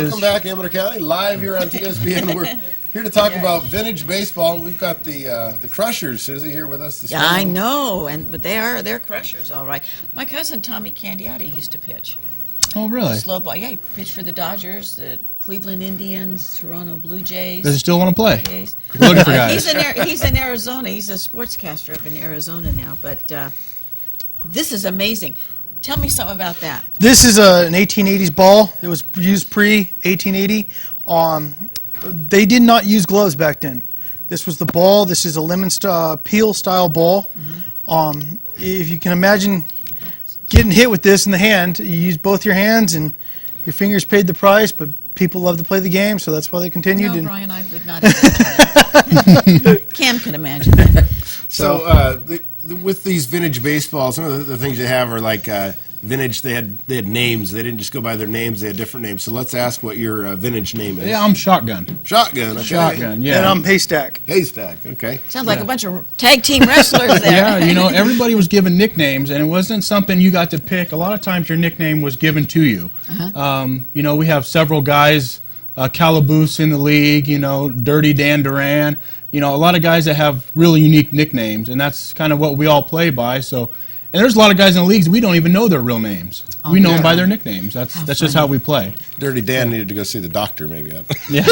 Welcome back, Amador County, live here on TSPN. We're here to talk about vintage baseball, and we've got the Crushers, Susie, here with us this morning. I know, but they're Crushers, all right. My cousin Tommy Candiotti used to pitch. Oh, really? Slow ball. Yeah, he pitched for the Dodgers, the Cleveland Indians, Toronto Blue Jays. Does he still want to play? Jays. We're looking for guys. He's in Arizona. He's a sportscaster up in Arizona now. But this is amazing. Tell me something about that. This is an 1880s ball. It was used pre-1880. They did not use gloves back then. This was the ball. This is a lemon peel style ball. Mm-hmm. If you can imagine getting hit with this in the hand, you use both your hands and your fingers paid the price, but people love to play the game, so that's why they continued. No, Brian, I would not imagine that. Cam can imagine that. So with these vintage baseballs, some of the things you have are like vintage. They had names. They didn't just go by their names. They had different names. So let's ask what your vintage name is. Yeah, I'm Shotgun. Shotgun. Okay. Shotgun, yeah. And I'm Haystack. Haystack. Okay. Sounds like a bunch of tag team wrestlers there. Yeah, everybody was given nicknames, and it wasn't something you got to pick. A lot of times your nickname was given to you. We have several guys, Calaboose in the league, Dirty Dan Duran. A lot of guys that have really unique nicknames, and that's kind of what we all play by. So, and there's a lot of guys in the leagues we don't even know their real names. We know them by their nicknames. That's just how we play. Dirty Dan needed to go see the doctor, maybe. Yeah.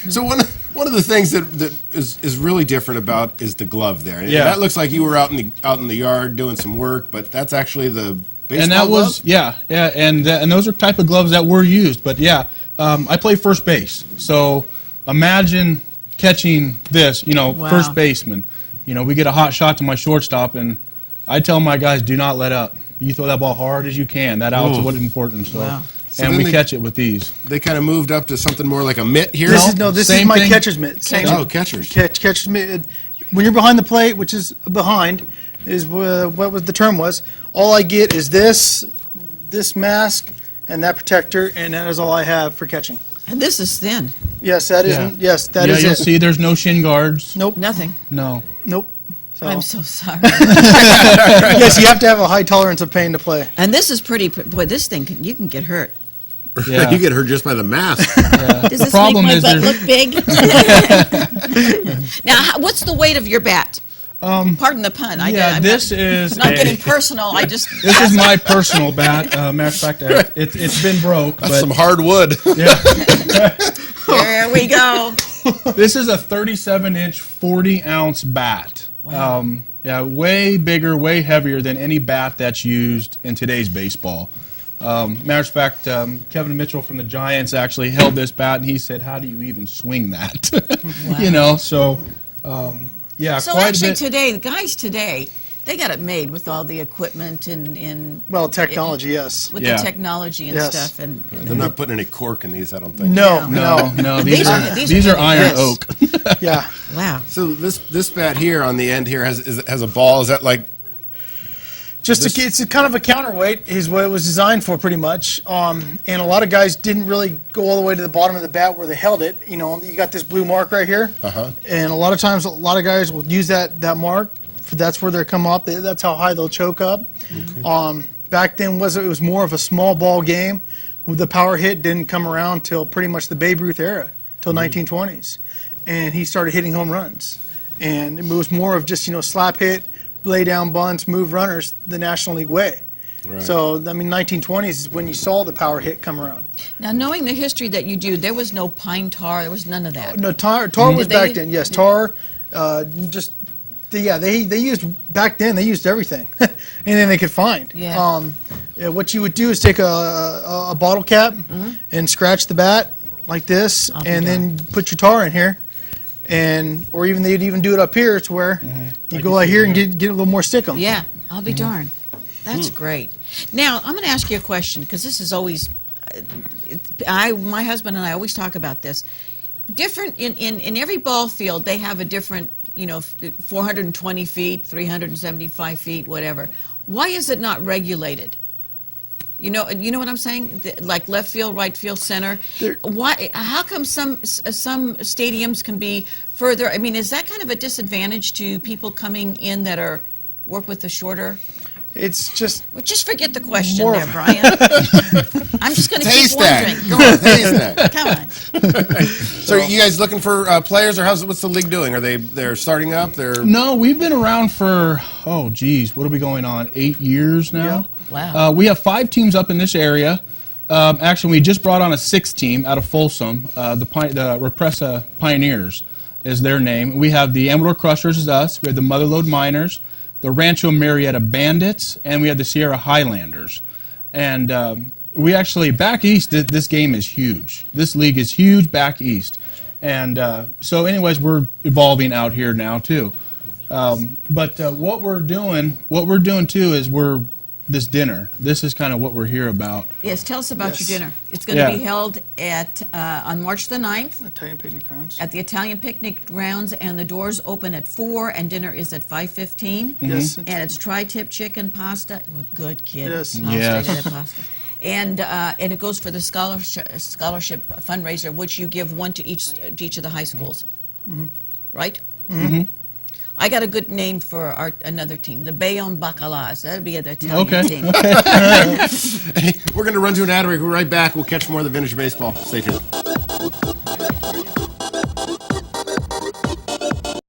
So one of the things that is really different about is the glove there. Yeah. That looks like you were out in the yard doing some work, but that's actually the baseball and that was glove? and those are type of gloves that were used. But I play first base, so imagine catching this, Wow. first baseman. We get a hot shot to my shortstop, and I tell my guys, do not let up. You throw that ball hard as you can. That out's what's important. So, Wow. and we catch it with these. They kind of moved up to something more like a mitt here. This is my catcher's mitt. Oh, catchers. Catcher's mitt. When you're behind the plate, which is behind, is what the term was. All I get is this mask and that protector, and that is all I have for catching. And this is thin. Yes, that is. Yeah. Yes, that is you'll it. see there's no shin guards. Nope. Nothing. No. Nope. So. I'm so sorry. Yes, you have to have a high tolerance of pain to play. And this is pretty. Boy, this thing you can get hurt. Yeah. You get hurt just by the mask. Yeah. Does The this problem make my is butt look big? Now, what's the weight of your bat? Pardon the pun. This is not getting personal. I just. This is my personal bat. Matter of fact, it's been broke. That's but some hard wood. yeah, There we go. this is a 37-inch, 40-ounce bat. Wow. Way bigger, way heavier than any bat that's used in today's baseball. Matter of fact, Kevin Mitchell from the Giants actually held this bat, and he said, "How do you even swing that?" Wow. So quite actually, a bit. today, the guys today, they got it made with all the equipment and Well, technology, yes. with Yeah. the technology and Yes. stuff. And They're not putting any cork in these, I don't think. No. No, These these are are iron Yes. oak. Yeah. wow. So this bat here on the end here has a ball. Is that like? It's a kind of a counterweight is what it was designed for pretty much. And a lot of guys didn't really go all the way to the bottom of the bat where they held it. You got this blue mark right here. And a lot of times, a lot of guys will use that mark. That's where they come up. That's how high they'll choke up. Okay. Back then, it was more of a small ball game. The power hit didn't come around till pretty much the Babe Ruth era, till 1920s. And he started hitting home runs. And it was more of just, slap hit, lay down bunts, move runners the National League way. Right. So, 1920s is when you saw the power hit come around. Now, knowing the history that you do, there was no pine tar. There was none of that. No, tar was back then. Yes, tar. They used back then. They used everything, anything they could find. Yeah. What you would do is take a bottle cap and scratch the bat like this, and then put your tar in here. Or even they'd even do it up here to where you go out here and get a little more stickum. Yeah, I'll be darned. That's great. Now, I'm going to ask you a question because this is always, my husband and I always talk about this. Different, in every ball field, they have a different, 420 feet, 375 feet, whatever. Why is it not regulated? You know what I'm saying? Like left field, right field, center. Why? How come some stadiums can be further? I mean, is that kind of a disadvantage to people coming in that work with the shorter? It's just Well, just forget the question More there, of- Brian. I'm just going to keep Taste that. wondering. Go on, taste that. Come on. So, you guys looking for players, or what's the league doing? Are they're starting up? They're No, we've been around for, oh, geez, what are we going on, 8 years now? Wow. We have 5 teams up in this area. Actually, we just brought on a 6th team out of Folsom. The Repressa Pioneers is their name. We have the Amador Crushers is us. We have the Motherlode Miners, the Rancho Marietta Bandits, and we have the Sierra Highlanders. And we actually, back east, this game is huge. This league is huge back east. And so anyways, we're evolving out here now too. But what we're doing too is this dinner. This is kind of what we're here about. Yes, tell us about Yes. your dinner. It's going to Yeah. be held at on March the 9th Italian picnic grounds. at the Italian Picnic Grounds, and the doors open at 4, and dinner is at 5:15. Yes. And it's tri-tip chicken pasta. Good kid. Yes. I'll Yes. stay to that pasta. And it goes for the scholarship fundraiser, which you give one to each of the high schools. Right? Mm-hmm. I got a good name for another team, the Bayonne Bacalas. That'd be an Italian Okay. team. We're going to run to an ad break. We're right back. We'll catch more of the vintage baseball. Stay tuned.